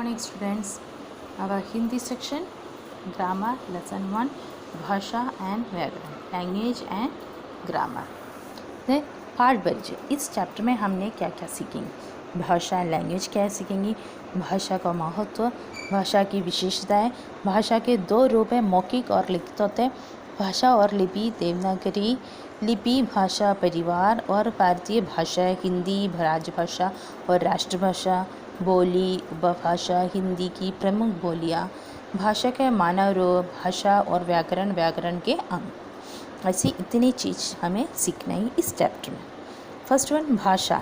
morning students. Our Hindi section, grammar lesson 1, भाषा and व्याकरण, language and grammar. Then पाठ परिचय. इस चैप्टर में हमने क्या क्या सीखेंगे. भाषा एंड लैंग्वेज क्या सीखेंगी, भाषा का महत्व, भाषा की विशेषताएं, भाषा के दो रूप हैं, मौखिक और लिखित होते हैं. भाषा और लिपि, देवनागरी लिपि भाषा परिवार और भारतीय भाषा, हिंदी राजभाषा और राष्ट्रभाषा, बोली उपभाषा, हिंदी की प्रमुख बोलियाँ, भाषा के मानव रूप, भाषा और व्याकरण, व्याकरण के अंग. ऐसी इतनी चीज़ हमें सीखना ही इस चैप्टर में. फर्स्ट वन, भाषा.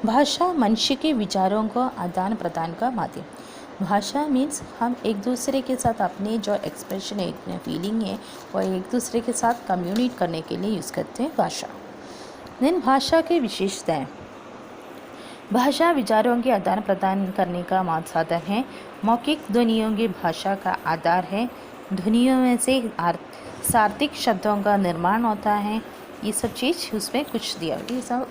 भाषा मनुष्य के विचारों को आदान प्रदान का माध्यम. भाषा मीन्स हम एक दूसरे के साथ अपने जो एक्सप्रेशन है, फीलिंग है, वो एक दूसरे के साथ कम्युनिकेट करने के लिए यूज़ करते हैं भाषा. देन भाषा की विशेषताएं. भाषा विचारों के आदान प्रदान करने का साधन है. मौखिक ध्वनियों की भाषा का आधार है. ध्वनियों में से सार्थक शब्दों का निर्माण होता है. ये सब चीज़ उसमें कुछ दिया, ये सब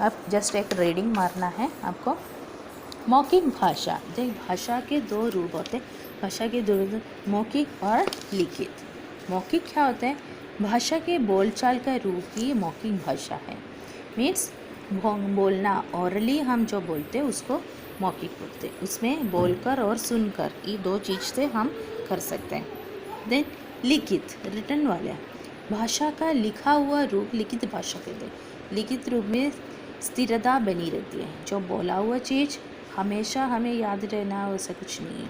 आप जस्ट एक रीडिंग मारना है आपको. मौखिक भाषा, जो भाषा के दो रूप होते हैं. भाषा के दो रूप, मौखिक और लिखित. मौखिक क्या होता है, भाषा के बोलचाल का रूप ही मौखिक भाषा है. मीन्स बोलना, ऑरली हम जो बोलते हैं उसको मौखिक बोलते हैं. उसमें बोलकर और सुनकर, ये दो चीज़ से हम कर सकते हैं. देन लिखित, रिटन वाला, भाषा का लिखा हुआ रूप लिखित भाषा कहते हैं. लिखित रूप में स्थिरता बनी रहती है. जो बोला हुआ चीज़ हमेशा हमें याद रहना वैसा कुछ नहीं है.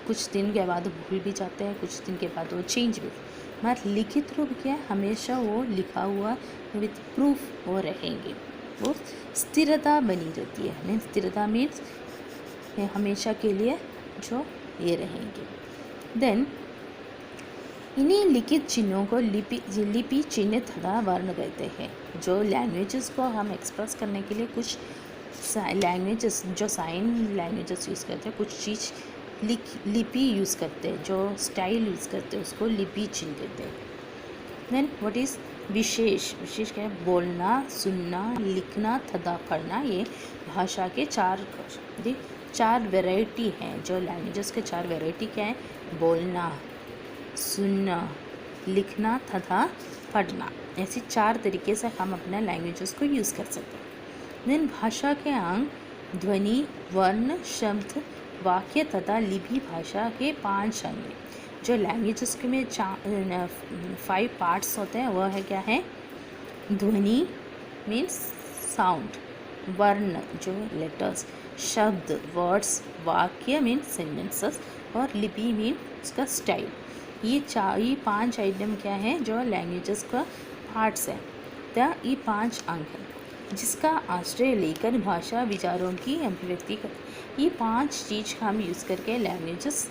कुछ दिन के बाद भूल भी जाते हैं, कुछ दिन के बाद वो चेंज भी. मगर लिखित रूप क्या है, हमेशा वो लिखा हुआ विथ प्रूफ वो रहेंगे, वो स्थिरता बनी रहती है. मीन्स स्थिरता मीन्स हमेशा के लिए जो ये रहेंगे. देन इन्हीं लिखित चिन्हों को लिपि चिन्ह तथा वर्ण कहते हैं. जो लैंग्वेजेस को हम एक्सप्रेस करने के लिए कुछ लैंग्वेजेस, जो साइन लैंग्वेजेस यूज़ करते हैं, कुछ चीज़ लिपि यूज़ करते हैं, जो स्टाइल यूज़ करते हैं, उसको लिपि चिन्ह कहते हैं. देन व्हाट इज़ विशेष. विशेष क्या है, बोलना, सुनना, लिखना तथा पढ़ना. ये भाषा के चार वैरायटी हैं. जो लैंग्वेजेस के चार वैरायटी क्या है, बोलना, सुनना, लिखना तथा पढ़ना. ऐसे चार तरीके से हम अपने लैंग्वेजेस को यूज़ कर सकते हैं. देन भाषा के अंग ध्वनि, वर्ण, शब्द, वाक्य तथा लिपि भाषा के 5 अंग हैं. जो लैंग्वेजेस के में 5 पार्ट्स होते हैं वह है क्या है, ध्वनि मीन्स साउंड, वर्ण जो लेटर्स, शब्द वर्ड्स, वाक्य मीन्स सेंटेंसेस और लिपि मीन्स उसका स्टाइल. ये 5 आइटम क्या है जो लैंग्वेजेस का पार्ट्स हैं. तो ये 5 अंग हैं जिसका आश्रय लेकर भाषा विचारों की अभिव्यक्ति करती. ये 5 चीज़ हम यूज़ करके लैंग्वेजेस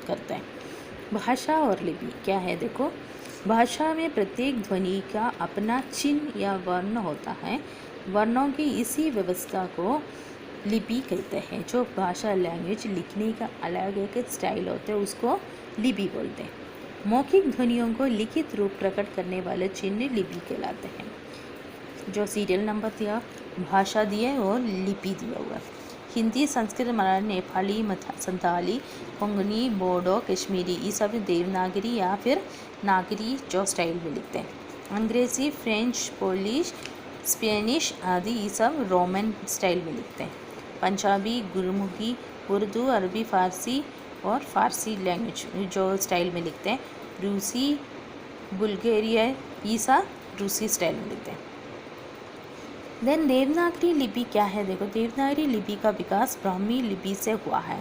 करते हैं. भाषा और लिपि क्या है, देखो. भाषा में प्रत्येक ध्वनि का अपना चिन्ह या वर्ण होता है. वर्णों की इसी व्यवस्था को लिपि कहते हैं. जो भाषा लैंग्वेज लिखने का अलग एक स्टाइल होता है उसको लिपि बोलते हैं. मौखिक ध्वनियों को लिखित रूप प्रकट करने वाले चिन्ह लिपि कहलाते हैं. जो सीरियल नंबर दिया, भाषा दिया है और लिपि दिया हुआ है. हिंदी, संस्कृत, मराठी, नेपाली, संताली, कोंकणी, बोडो, कश्मीरी, ये सब देवनागरी या फिर नागरी जो स्टाइल में लिखते हैं. अंग्रेज़ी, फ्रेंच, पोलिश, स्पेनिश आदि ये सब रोमन स्टाइल में लिखते हैं. पंजाबी, गुरमुखी, उर्दू, अरबी, फारसी और फारसी लैंग्वेज जो स्टाइल में लिखते हैं. रूसी, बुल्गारिया, ये सब रूसी स्टाइल में लिखते हैं. देन देवनागरी लिपि क्या है, देखो. देवनागरी लिपि का विकास ब्राह्मी लिपि से हुआ है.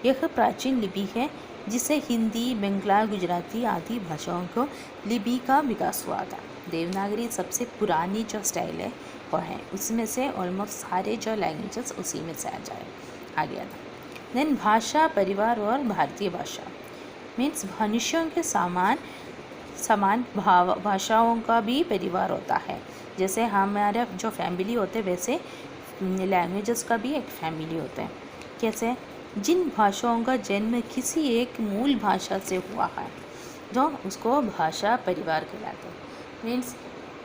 यह प्राचीन लिपि है जिससे हिंदी, बंगला, गुजराती आदि भाषाओं को लिपि का विकास हुआ था. देवनागरी सबसे पुरानी जो स्टाइल है वह है. उसमें से ऑलमोस्ट सारे जो लैंग्वेजेस उसी में से आ गया था. देन भाषा परिवार और भारतीय भाषा मीन्स मनुष्यों के समान भाषाओं का भी परिवार होता है. जैसे हमारे जो फैमिली होते हैं वैसे लैंग्वेजेस का भी एक फैमिली होता है. कैसे, जिन भाषाओं का जन्म किसी एक मूल भाषा से हुआ है जो उसको भाषा परिवार कहलाते हैं. मीन्स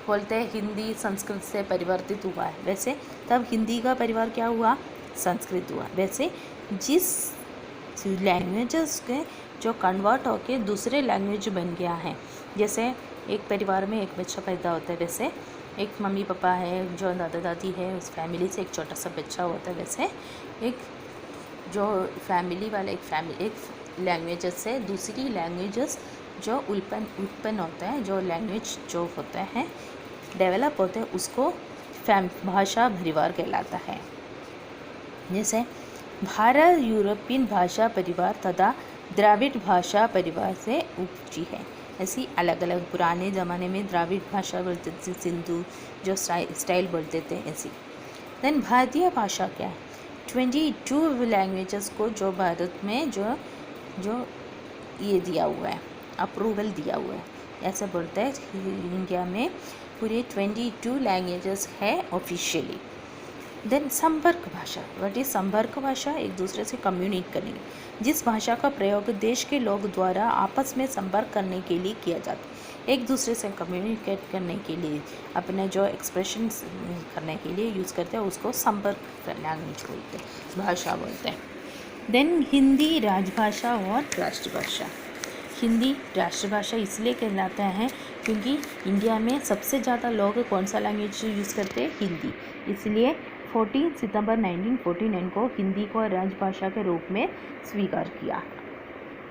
बोलते हैं हिंदी संस्कृत से परिवर्तित हुआ है, वैसे तब हिंदी का परिवार क्या हुआ, संस्कृत हुआ. वैसे जिस लैंग्वेजेस के जो कन्वर्ट होके दूसरे लैंग्वेज बन गया है। जैसे एक परिवार में एक बच्चा पैदा होता है, वैसे एक मम्मी पापा है, जो दादा दादी है, उस फैमिली से एक छोटा सा बच्चा होता है, वैसे एक जो फैमिली वाला एक लैंग्वेजेस से दूसरी लैंग्वेजेस जो उत्पन्न होता है, जो लैंग्वेज जो होता है डेवलप होते हैं, उसको भाषा परिवार कहलाता है। जैसे भारत यूरोपियन भाषा परिवार तथा द्राविड़ भाषा परिवार से उपजी है। ऐसी अलग अलग पुराने ज़माने में द्राविड़ भाषा बोलते थे, सिंधु जो स्टाइल बोलते थे ऐसी। देन भारतीय भाषा क्या है? 22 लैंग्वेजेस को जो भारत में जो ये दिया हुआ है, अप्रूवल दिया हुआ है, ऐसे बोलते हैं। इंडिया में पूरे 22 लैंग्वेजेस है ऑफिशियली। देन संपर्क भाषा, व्हाट इज संपर्क भाषा? एक दूसरे से कम्युनिकेट करने, जिस भाषा का प्रयोग देश के लोग द्वारा आपस में संपर्क करने के लिए किया जाता है। एक दूसरे से कम्युनिकेट करने के लिए, अपने जो एक्सप्रेशन करने के लिए यूज़ करते हैं, उसको संपर्क लैंग्वेज बोलते हैं, भाषा बोलते हैं। देन हिंदी राजभाषा और राष्ट्रभाषा। हिंदी राष्ट्रभाषा इसलिए कहलाता है क्योंकि इंडिया में सबसे ज़्यादा लोग कौन सा लैंग्वेज यूज़ करते हैं? हिंदी। इसलिए 14 सितंबर 1949 को हिंदी को राजभाषा के रूप में स्वीकार किया।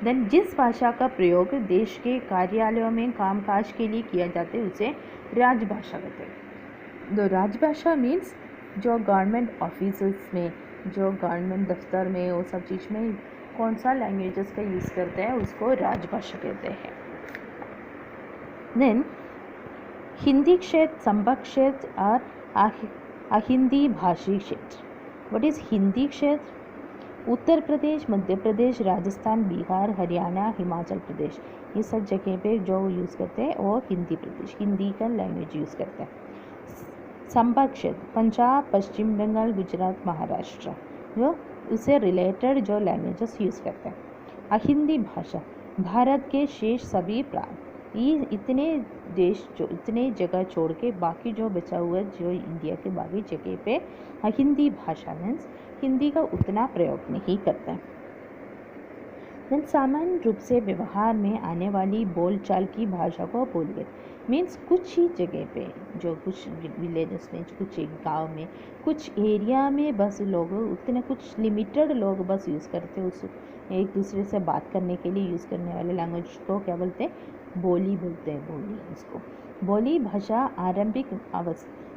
देन जिस भाषा का प्रयोग देश के कार्यालयों में कामकाज के लिए किया जाता है उसे राजभाषा कहते हैं। तो राजभाषा मीन्स जो गवर्नमेंट ऑफिसेस में, जो गवर्नमेंट दफ्तर में, वो सब चीज़ में कौन सा लैंग्वेजेस का यूज़ करते हैं उसको राजभाषा कहते हैं। देन हिंदी क्षेत्र, संपर्क क्षेत्र और अहिंदी भाषी क्षेत्र। व्हाट इज़ हिंदी क्षेत्र? उत्तर प्रदेश, मध्य प्रदेश, राजस्थान, बिहार, हरियाणा, हिमाचल प्रदेश, ये सब जगह पे जो यूज़ करते हैं वो हिंदी प्रदेश, हिंदी का लैंग्वेज यूज़ करते हैं। संपर्क क्षेत्र, पंजाब, पश्चिम बंगाल, गुजरात, महाराष्ट्र, जो उससे रिलेटेड जो लैंग्वेजेस यूज़ करते हैं। अहिंदी भाषा, भारत के शेष सभी प्रांत, ये इतने देश जो इतने जगह छोड़ के बाकी जो बचा हुआ जो इंडिया के बाकी जगह पे हिंदी भाषा मीन्स हिंदी का उतना प्रयोग नहीं करते हैं। देन सामान्य रूप से व्यवहार में आने वाली बोलचाल की भाषा को बोलिए मीन्स कुछ ही जगह पे, जो कुछ विलेजेस में, कुछ एक गांव में, कुछ एरिया में बस लोग उतने कुछ लिमिटेड लोग बस यूज़ करते हैं, उस एक दूसरे से बात करने के लिए यूज़ करने वाले लैंग्वेज को क्या बोलते हैं? बोली बोलते हैं। बोली, इसको बोली भाषा आरंभिक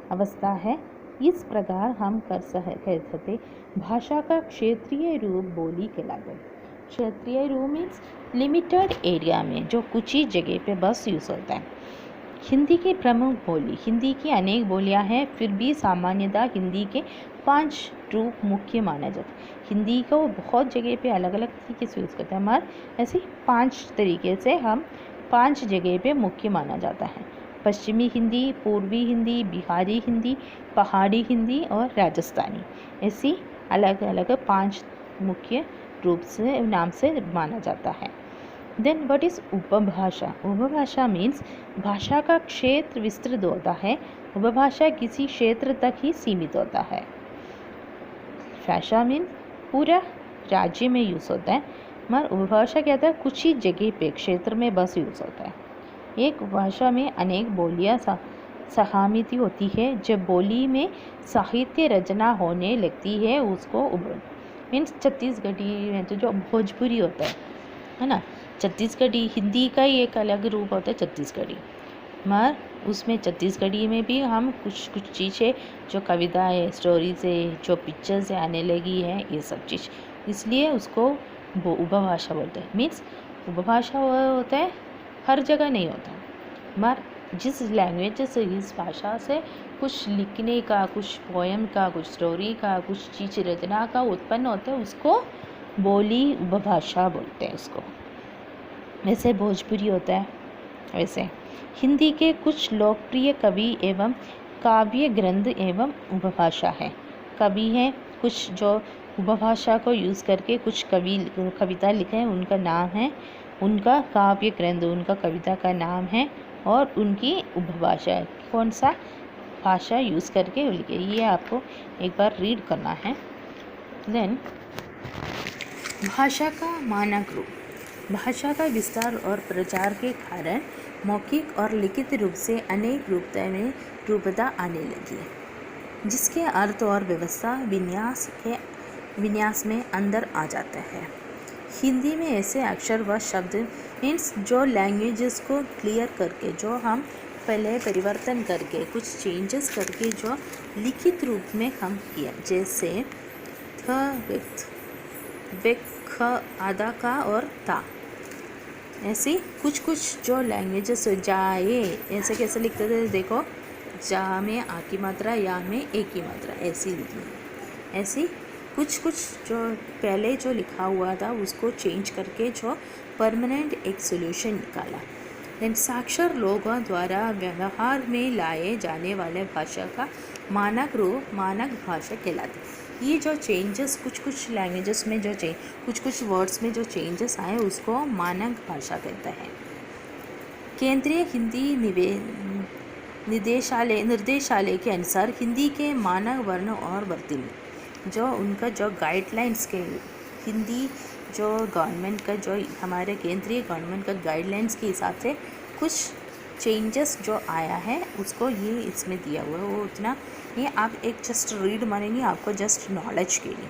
अवस्था है। इस प्रकार हम कह सकते भाषा का क्षेत्रीय रूप बोली कहलाता है। क्षेत्रीय रूप मीन्स लिमिटेड एरिया में जो कुछ ही जगह पे बस यूज़ होता है। हिंदी की प्रमुख बोली, हिंदी की अनेक बोलियां हैं, फिर भी सामान्यतः हिंदी के 5 रूप मुख्य माना जाता है। हिंदी को बहुत जगह पे अलग अलग तरीके से यूज़ करते हैं, हमारे ऐसे 5 तरीके से हम 5 जगह पे मुख्य माना जाता है। पश्चिमी हिंदी, पूर्वी हिंदी, बिहारी हिंदी, पहाड़ी हिंदी और राजस्थानी, ऐसी अलग अलग 5 मुख्य रूप से नाम से माना जाता है। देन व्हाट इज़ उपभाषा? उपभाषा मीन्स भाषा का क्षेत्र विस्तृत होता है। उपभाषा किसी क्षेत्र तक ही सीमित होता है। भाषा मीन्स पूरा राज्य में यूज़ होता है, मगर उपभाषा क्या होता है? कुछ ही जगह पे क्षेत्र में बस यूज़ होता है। एक भाषा में अनेक बोलियाँ सहमिति होती है। जब बोली में साहित्य रचना होने लगती है उसको मीन्स छत्तीसगढ़ी में तो जो भोजपुरी होता है ना, छत्तीसगढ़ी हिंदी का ही एक अलग रूप होता है छत्तीसगढ़ी, मगर उसमें छत्तीसगढ़ी में भी हम कुछ चीज़ें जो कविता है, स्टोरीज है, जो पिक्चर्स है आने लगी है, ये सब चीज़, इसलिए उसको उपभाषा बोलते हैं। मीन्स उपभाषा होता है हर जगह नहीं होता, मगर जिस लैंग्वेज से, इस भाषा से कुछ लिखने का, कुछ पोएम का, कुछ स्टोरी का, कुछ चीज़ रचना का उत्पन्न होता है, उसको बोली उपभाषा बोलते हैं उसको। वैसे भोजपुरी होता है, वैसे हिंदी के कुछ लोकप्रिय कवि एवं काव्य ग्रंथ एवं उपभाषा है। कवि हैं कुछ जो उपभाषा को यूज़ करके कुछ कविता लिखे हैं, उनका नाम है, उनका काव्य ग्रंथ, उनका कविता का नाम है, और उनकी उपभाषा कौन सा भाषा यूज़ करके लिखे, ये आपको एक बार रीड करना है। देन भाषा का मानक रूप। भाषा का विस्तार और प्रचार के कारण मौखिक और लिखित रूप से अनेक रूपता आने लगी, जिसके अर्थ और व्यवस्था विन्यास में अंदर आ जाता है। हिंदी में ऐसे अक्षर व शब्द मीन्स जो लैंग्वेजेस को क्लियर करके, जो हम पहले परिवर्तन करके, कुछ चेंजेस करके जो लिखित रूप में हम किया, जैसे थ विथ विक ख आधा का और ता, ऐसे कुछ जो लैंग्वेजेस जाए ऐसे कैसे लिखते थे, देखो जा में आ की मात्रा, या में ए की मात्रा, ऐसी लिखनी है। ऐसी कुछ जो पहले जो लिखा हुआ था उसको चेंज करके जो परमानेंट एक सोल्यूशन निकाला। देन साक्षर लोगों द्वारा व्यवहार में लाए जाने वाले भाषा का मानक रूप मानक भाषा कहलाती। ये जो चेंजेस कुछ लैंग्वेजेस में जो कुछ वर्ड्स में जो चेंजेस आए उसको मानक भाषा कहता है। केंद्रीय हिंदी निर्देशालय के अनुसार हिंदी के मानक वर्ण और वर्तनी जो उनका जो गाइडलाइंस के हिंदी जो गवर्नमेंट का जो हमारे केंद्रीय गवर्नमेंट का गाइडलाइंस के हिसाब से कुछ चेंजेस जो आया है उसको ये इसमें दिया हुआ है। वो उतना ये आप एक जस्ट रीड मानेंगे, आपको जस्ट नॉलेज के लिए,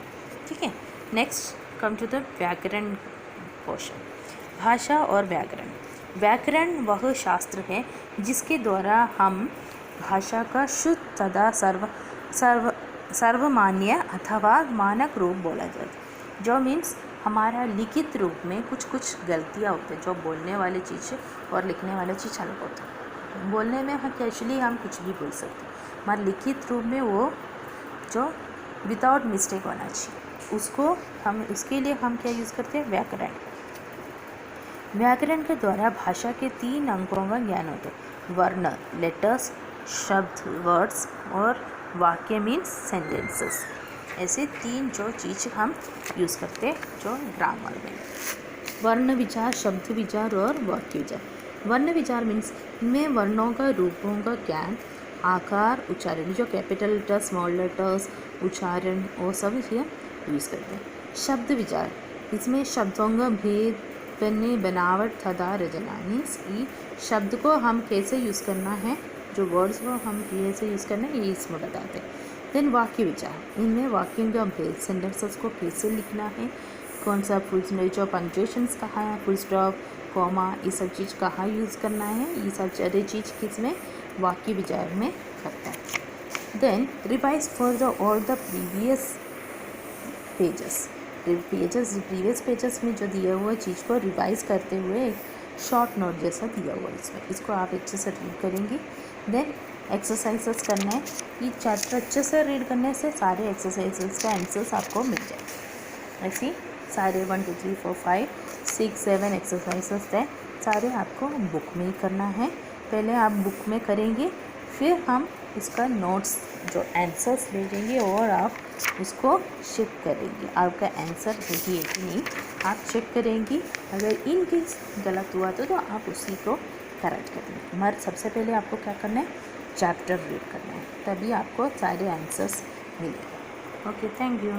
ठीक है। नेक्स्ट कम टू द व्याकरण पोर्शन। भाषा और व्याकरण। व्याकरण वह शास्त्र है जिसके द्वारा हम भाषा का शुद्ध तथा सर्वमान्य अथवा मानक रूप बोला जाता है। जो मीन्स हमारा लिखित रूप में कुछ गलतियाँ होती हैं, जो बोलने वाली चीज़ और लिखने वाली चीज़ अलग होती है। बोलने में हम कैजुअली हम कुछ भी बोल सकते हैं, हमारे लिखित रूप में वो जो विदाउट मिस्टेक होना चाहिए, उसके लिए हम क्या यूज़ करते हैं, व्याकरण। व्याकरण के द्वारा भाषा के 3 अंगों का ज्ञान होता है, वर्ण लेटर्स, शब्द वर्ड्स, और वाक्य मीन्स सेंटेंसेस। ऐसे 3 जो चीज़ हम यूज़ करते हैं जो ग्रामर में। वर्ण विचार, शब्द विचार और वाक्य विचार। वर्ण विचार मीन्स इनमें वर्णों का रूपों का ज्ञान, आकार, उच्चारण, जो कैपिटल लेटर, स्मॉल लेटर्स, उच्चारण वो सब ये यूज़ करते हैं। शब्द विचार, इसमें शब्दों का भेद, बनावट तथा रचना मीन्स ये शब्द को हम कैसे यूज़ करना है, जो वर्ड्स को हम कैसे यूज़ करना है ये इसमें बताते हैं। देन वाक्य विचार, इनमें वाक्यों का भेद, सेंटेंसेस को कैसे लिखना है, कौन सा फुल जो पंक्चुएशंस कहाँ है, फुल स्टॉप, कॉमा, ये सब चीज़ कहाँ यूज़ करना है, ये सब सारी चीज़ किसमें वाक्य विचार में करता है। Then revise for the all the previous pages में जो दिया हुआ चीज़ को रिवाइज करते हुए एक शॉर्ट नोट जैसा दिया हुआ है इसमें, इसको आप अच्छे से रीड करेंगे। देन एक्सरसाइजेस करना है, ये चैप्टर अच्छे से रीड करने से सारे एक्सरसाइजेस का आंसर्स आपको मिल जाए। ऐसे सारे 1 2 3 4 5 6 7 एक्सरसाइजेस हैं, सारे आपको बुक में ही करना है। पहले आप बुक में करेंगे, फिर हम इसका नोट्स जो आंसर्स भेजेंगे और आप उसको चेक करेंगे, आपका आंसर सही है कि नहीं आप चेक करेंगे। अगर इन केस गलत हुआ तो आप उसी को करेक्ट करेंगे। मगर सबसे पहले आपको क्या करना है, चैप्टर रीड करना है, तभी आपको सारे आंसर्स मिलेंगे। Okay, thank you.